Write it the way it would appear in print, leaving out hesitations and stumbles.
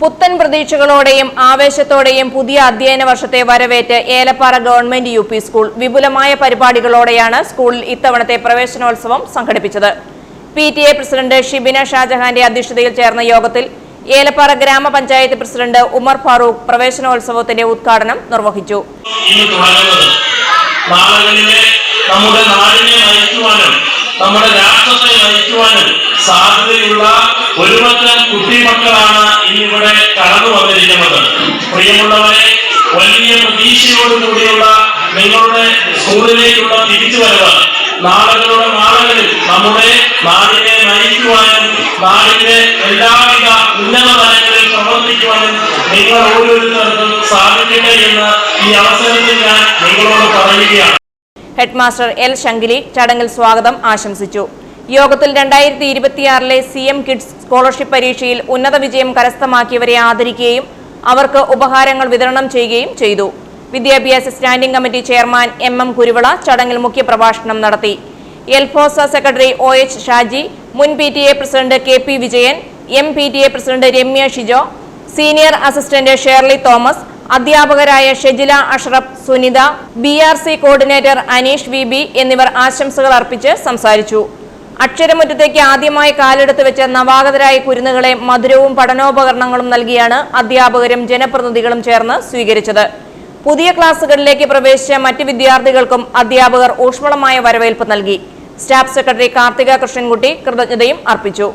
പുത്തൻ പ്രതീക്ഷകളോടെയും ആവേശത്തോടെയും പുതിയ അധ്യയന വർഷത്തെ വരവേറ്റ് ഏലപ്പാറ ഗവൺമെന്റ് യുപി സ്കൂൾ വിപുലമായ പരിപാടികളോടെയാണ് സ്കൂളിൽ ഇത്തവണത്തെ പ്രവേശനോത്സവം സംഘടിപ്പിച്ചത്. PTA പ്രസിഡന്റ് ഷിബിന ഷാജഹാന്റെ അധ്യക്ഷതയിൽ ചേർന്ന യോഗത്തിൽ ഏലപ്പാറ ഗ്രാമപഞ്ചായത്ത് പ്രസിഡന്റ് ഉമർ ഫാറൂഖ് പ്രവേശനോത്സവത്തിന്റെ ഉദ്ഘാടനം നിർവഹിച്ചു. നമ്മുടെ രാഷ്ട്രത്തെ നയിക്കുവാനും സാധ്യതയുള്ള ഒരുപറ്റം കുട്ടിമക്കളാണ് ഇന്നിവിടെ കടന്നു വന്നിരിക്കുന്നത്. പ്രിയമുള്ളവരെ, വലിയ പ്രതീക്ഷയോടുകൂടിയുള്ള നിങ്ങളുടെ സ്കൂളിലേക്കുള്ള തിരിച്ചുവരവ് നാളുകളുടെ നാളുകളിൽ നമ്മുടെ നാടിനെ നയിക്കുവാനും നാടിന്റെ എല്ലാവിധ ഉന്നത തലങ്ങളിൽ പ്രവർത്തിക്കുവാനും നിങ്ങൾ ഓരോരുത്തർക്കും സാധിക്കട്ടെ എന്ന് ഈ അവസരത്തിൽ ഞാൻ നിങ്ങളോട് പറയുകയാണ്. ഹെഡ്മാസ്റ്റർ എൽ ശങ്കിലി ചടങ്ങിൽ സ്വാഗതം ആശംസിച്ചു. യോഗത്തിൽ 2026 CM കിഡ്സ് സ്കോളർഷിപ്പ് പരീക്ഷയിൽ ഉന്നത വിജയം കരസ്ഥമാക്കിയവരെ ആദരിക്കുകയും അവർക്ക് ഉപഹാരങ്ങൾ വിതരണം ചെയ്യുകയും ചെയ്തു. വിദ്യാഭ്യാസ standing committee chairman MM Kuruvila ചടങ്ങിൽ മുഖ്യപ്രഭാഷണം നടത്തി. എൽഫോസ സെക്രട്ടറി OH ഷാജി, മുൻ PTA president KP Vijayan, MPTA president Ramya Shijo, senior assistant Shirley Thomas, അധ്യാപകരായ Shejila Ashraf, Sunitha, BRC coordinator Aneesh VB എന്നിവർ ആശംസകൾ അർപ്പിച്ച് സംസാരിച്ചു. അക്ഷരമുറ്റത്തേക്ക് ആദ്യമായി കാലെടുത്ത് വെച്ച നവാഗതരായ കുരുന്നുകളെ മധുരവും പഠനോപകരണങ്ങളും നൽകിയാണ് അധ്യാപകരും ജനപ്രതിനിധികളും ചേർന്ന് സ്വീകരിച്ചത്. പുതിയ ക്ലാസുകളിലേക്ക് പ്രവേശിച്ച മറ്റ് വിദ്യാർത്ഥികൾക്കും അധ്യാപകർ ഊഷ്മളമായ വരവേൽപ്പ് നൽകി. സ്റ്റാഫ് സെക്രട്ടറി കാർത്തിക കൃഷ്ണൻകുട്ടി കൃതജ്ഞതയും അർപ്പിച്ചു.